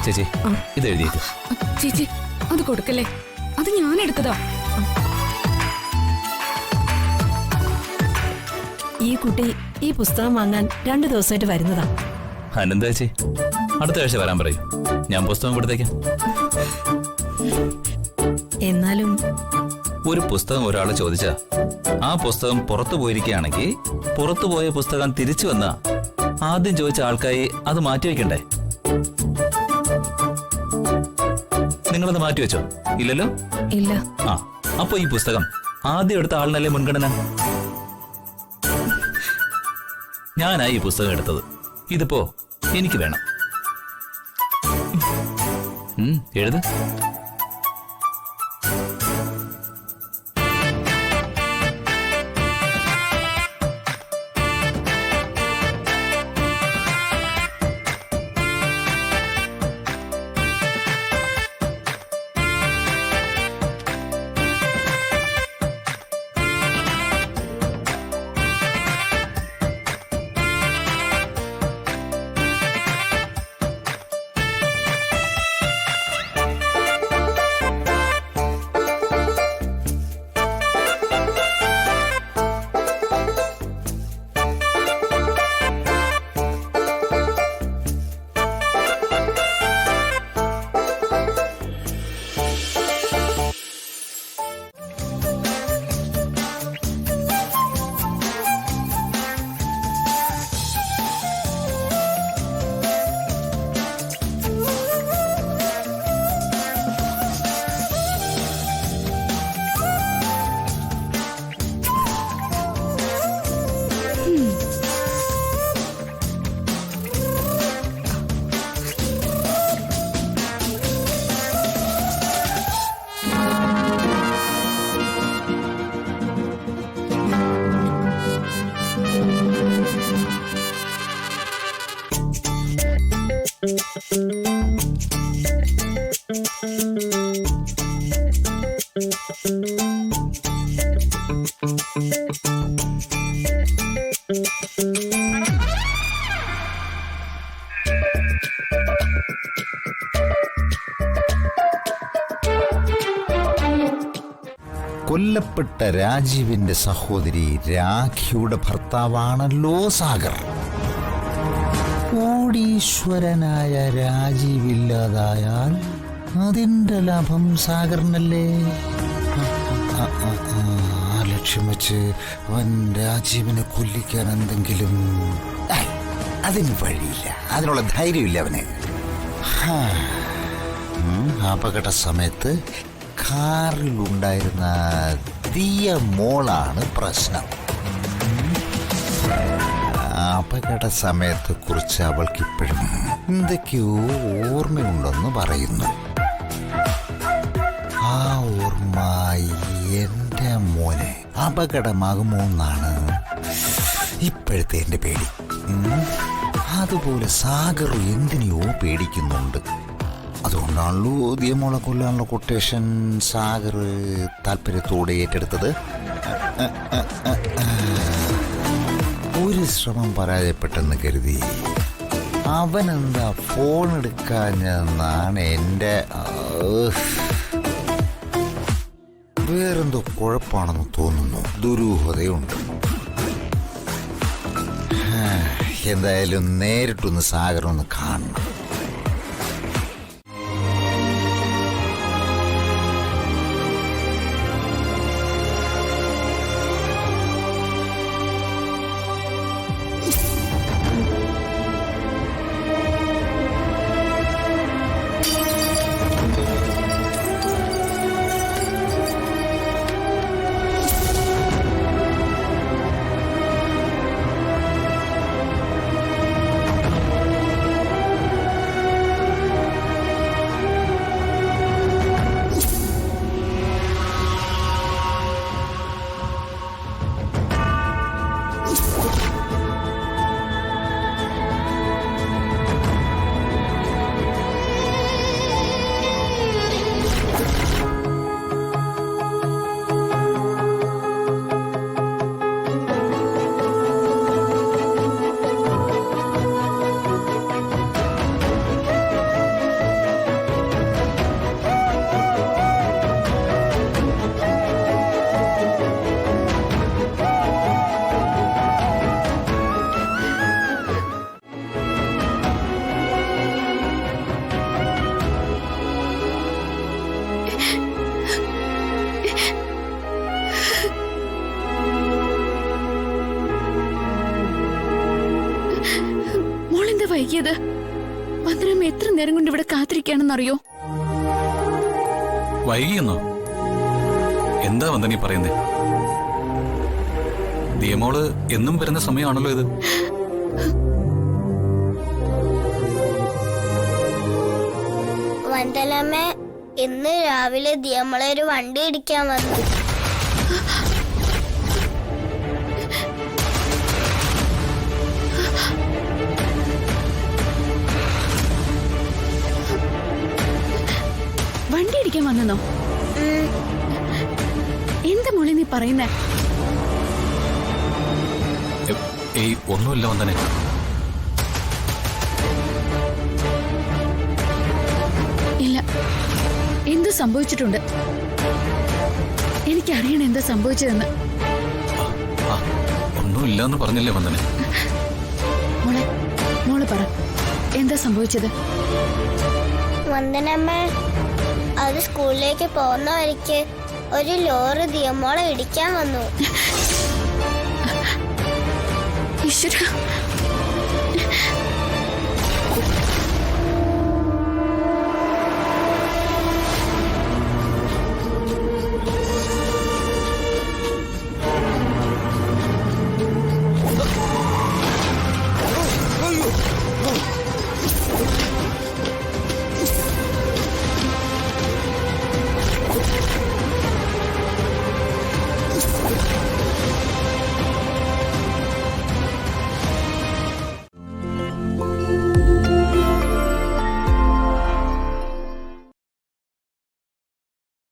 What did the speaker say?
ചേച്ചി ഇത് എഴുതിയേക്ക്. ചേച്ചി അത് കൊടുക്കല്ലേ, അത് ഞാൻ എടുത്തതാ. ഈ കുട്ടി ഈ പുസ്തകം വാങ്ങാൻ 2 ദിവസമായിട്ട് വരുന്നതാ. അനന്ത ചേച്ചി അടുത്ത ആഴ്ച വരാൻ പറയും, ഞാൻ പുസ്തകം കൊടുത്തേക്കാം. എന്നാലും ഒരു പുസ്തകം ഒരാളെ ചോദിച്ചാ ആ പുസ്തകം പുറത്തു പോയിരിക്കുകയാണെങ്കിൽ പുറത്തുപോയ പുസ്തകം തിരിച്ചു വന്ന ആദ്യം ചോദിച്ച ആൾക്കായി അത് മാറ്റിവെക്കണ്ടേ? നിങ്ങളത് മാറ്റിവെച്ചോ? ഇല്ലല്ലോ. ഇല്ല. ആ അപ്പൊ ഈ പുസ്തകം ആദ്യം എടുത്ത ആളിനല്ലേ മുൻഗണന? ഞാനായി ഈ പുസ്തകം എടുത്തത്, ഇതിപ്പോ എനിക്ക് വേണം. എഴുത്. കൊല്ലപ്പെട്ട രാജീവിന്റെ സഹോദരി രാഖിയുടെ ഭർത്താവാണല്ലോ സാഗർ. കോടീശ്വരനായ രാജീവില്ലാതായാൽ അതിന്റെ ലാഭം സാഗറിനല്ലേ? ആ ലക്ഷ്യം വെച്ച് അവൻ രാജീവിനെ കൊല്ലിക്കാൻ എന്തെങ്കിലും അതിന് വഴിയില്ല, അതിനുള്ള ധൈര്യമില്ല അവന്. അപകട സമയത്ത് കാറിലുണ്ടായിരുന്ന ദിയ മോളാണ് പ്രശ്നം. അപകട സമയത്തെ കുറിച്ച് അവൾക്ക് ഇപ്പോഴും എന്തൊക്കെയോ ഓർമ്മയുണ്ടെന്ന് പറയുന്നു. ആ ഓർമ്മ എന്റെ മോനെ അപകടമാകുമോ എന്നാണ് ഇപ്പോഴത്തെ എന്റെ പേടി. അതുപോലെ സാഗർ എന്തിനെയോ പേടിക്കുന്നുണ്ട്. അതുകൊണ്ടാണല്ലോ ദിയമോളെ കൊല്ലാനുള്ള കൊട്ടേഷൻ സാഗർ താല്പര്യത്തോടെ ഏറ്റെടുത്തത്. ഒരു ശ്രമം പരാജയപ്പെട്ടെന്ന് കരുതി അവനെന്താ ഫോൺ എടുക്കാഞ്ഞെന്നാണ് എൻ്റെ. വേറെന്തോ കുഴപ്പമാണെന്ന് തോന്നുന്നു, ദുരൂഹതയുണ്ട്. എന്തായാലും നേരിട്ടൊന്ന് സാഗറൊന്ന് കാണണം. നേരം കൊണ്ട് ഇവിടെ കാത്തിരിക്കുകയാണെന്നറിയോ? വൈകിയെന്നോ? എന്താ വന്ദനീ പറയുന്നേ? ദിയമോള് എന്നും വരുന്ന സമയമാണല്ലോ ഇത്. വന്ദനമ്മ, ഇന്ന് രാവിലെ ദിയമോളെ ഒരു വണ്ടി ഇടിക്കാൻ വന്നു. വണ്ടി ഇടിക്കാൻ വന്നെന്നോ? എന്താ മോളെ നീ പറയുന്നേ? ഏയ് ഒന്നുമില്ല വന്ദനെ. ഇല്ല, എന്തോ സംഭവിച്ചിട്ടുണ്ട്. എനിക്കറിയണം എന്താ സംഭവിച്ചതെന്ന്. ഒന്നുമില്ലെന്ന് പറഞ്ഞില്ലേ വന്ദനെ? മോള് പറ, എന്താ സംഭവിച്ചത്? വന്ദനമ്മ, അത് സ്കൂളിലേക്ക് പോകുന്ന വഴിക്ക് ഒരു ലോറി ദിയമോളെ ഇടിക്കാൻ വന്നു. ഈശ്വരാ,